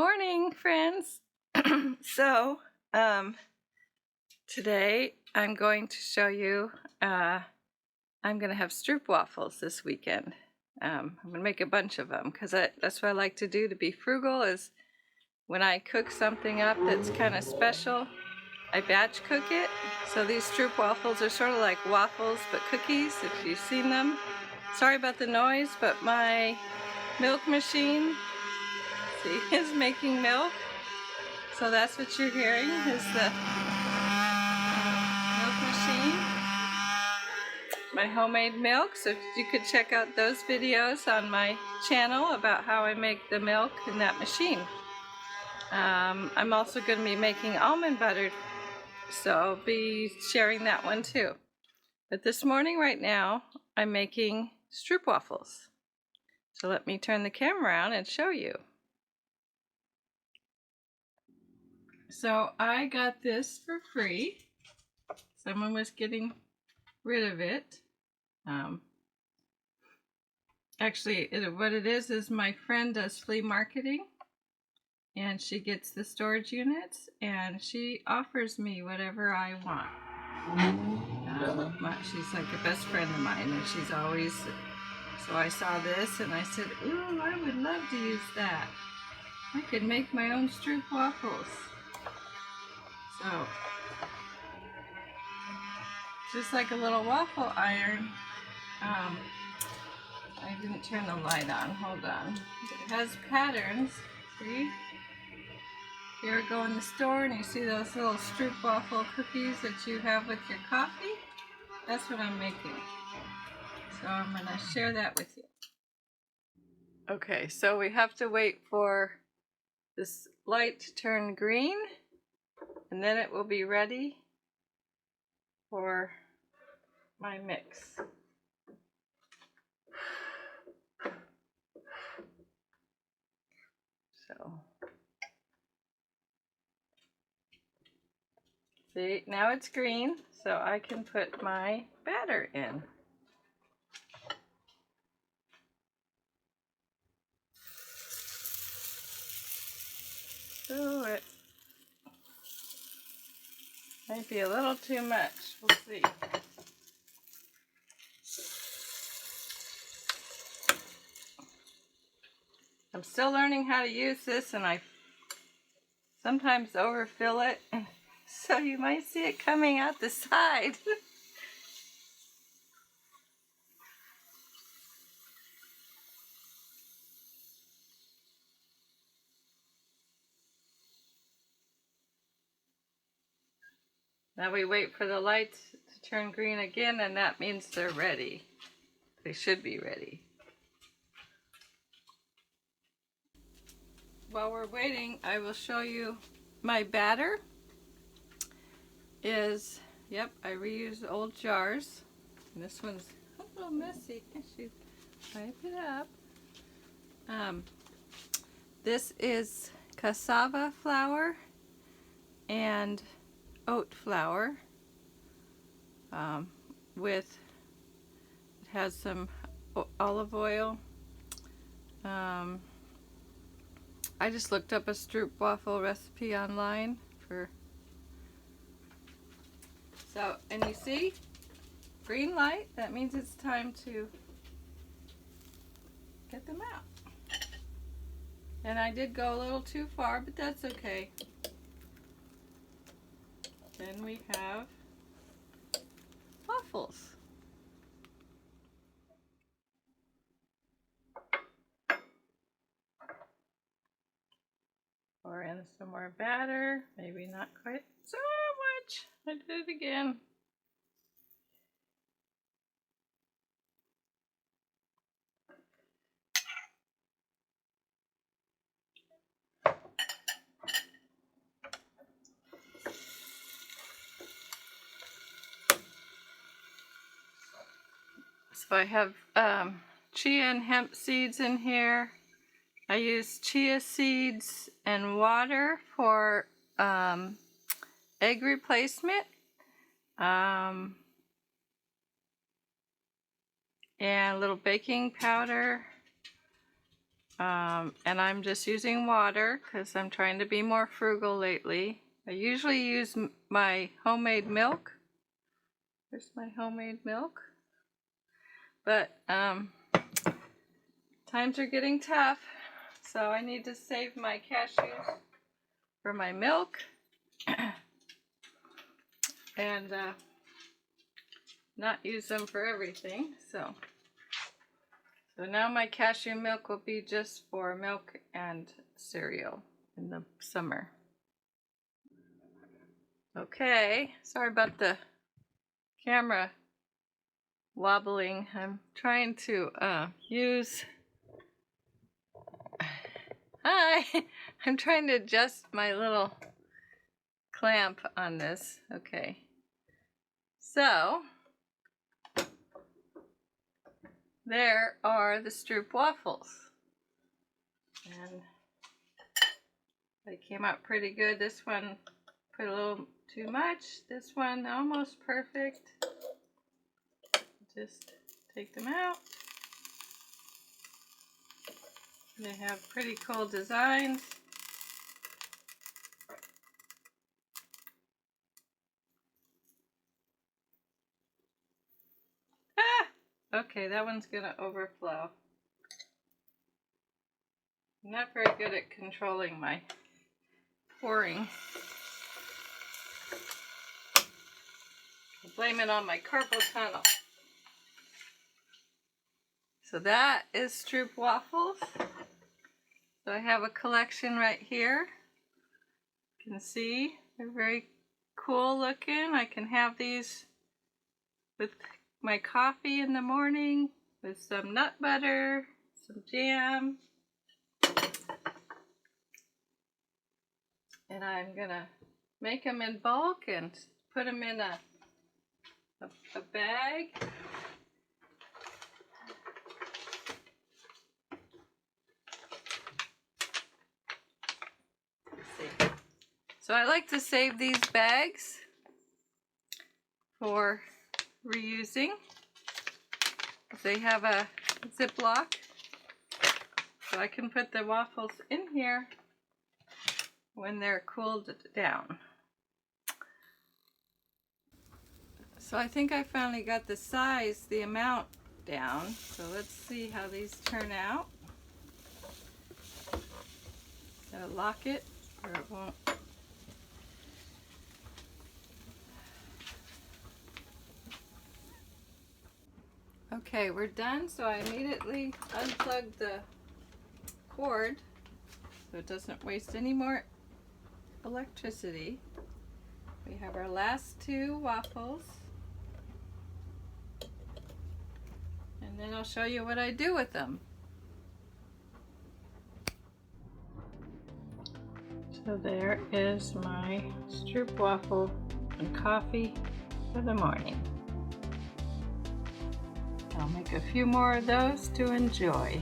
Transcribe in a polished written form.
morning, friends. Today I'm going to show you, I'm going to have Stroop waffles this weekend. I'm going to make a bunch of them because that's what I like to do to be frugal, is when I cook something up that's kind of special, I batch cook it. So these Stroop waffles are sort of like waffles but cookies, if you've seen them. Sorry about the noise, but my milk machine, see, is making milk. So that's what you're hearing, is the milk machine. My homemade milk, so you could check out those videos on my channel about how I make the milk in that machine. I'm also going to be making almond butter, so I'll be sharing that one too. But this morning, right now, I'm making Stroop waffles. So let me turn the camera around and show you. So I got this for free. Someone was getting rid of it. Actually, what it is my friend does flea marketing, and she gets the storage units, and she offers me whatever I want. She's like a best friend of mine, and she's always, so I saw this and I said, ooh, I would love to use that. I could make my own Stroop waffles. So, just like a little waffle iron. I didn't turn the light on, hold on. It has patterns, see? If you ever go in the store and you see those little Stroop waffle cookies that you have with your coffee, that's what I'm making. So I'm going to share that with you. Okay, so we have to wait for this light to turn green, and then it will be ready for my mix. So, see, now it's green, so I can put my batter in. So it might be a little too much, we'll see. I'm still learning how to use this, and I sometimes overfill it, so you might see it coming out the side. Now we wait for the lights to turn green again, and that means they're ready. They should be ready. While we're waiting, I will show you my batter. Yep, I reuse old jars. And this one's a little messy. I should wipe it up. This is cassava flour and oat flour it has some olive oil. I just looked up a Stroop waffle recipe online and you see, green light, that means it's time to get them out. And I did go a little too far, but that's okay. Then we have waffles. Pour in some more batter, maybe not quite so much. I did it again. So I have chia and hemp seeds in here. I use chia seeds and water for egg replacement. And a little baking powder. And I'm just using water because I'm trying to be more frugal lately. I usually use my homemade milk. There's my homemade milk. But times are getting tough, so I need to save my cashews for my milk. And not use them for everything. So now my cashew milk will be just for milk and cereal in the summer. Okay, sorry about the camera wobbling. I'm trying to use... Hi! I'm trying to adjust my little clamp on this. Okay. So, there are the Stroop waffles. And they came out pretty good. This one put a little too much. This one almost perfect. Just take them out. They have pretty cool designs. Okay, that one's gonna overflow. I'm not very good at controlling my pouring. I'll blame it on my carpal tunnel. So that is Stroop waffles. So I have a collection right here. You can see they're very cool looking. I can have these with my coffee in the morning with some nut butter, some jam. And I'm gonna make them in bulk and put them in a bag. Let's see. So I like to save these bags for reusing. They have a Ziploc, so I can put the waffles in here when they're cooled down. So I think I finally got the size, the amount down. So let's see how these turn out. Gotta lock it or it won't. Okay, we're done. So I immediately unplugged the cord so it doesn't waste any more electricity. We have our last two waffles. And then I'll show you what I do with them. So there is my Stroop waffle and coffee for the morning. I'll make a few more of those to enjoy.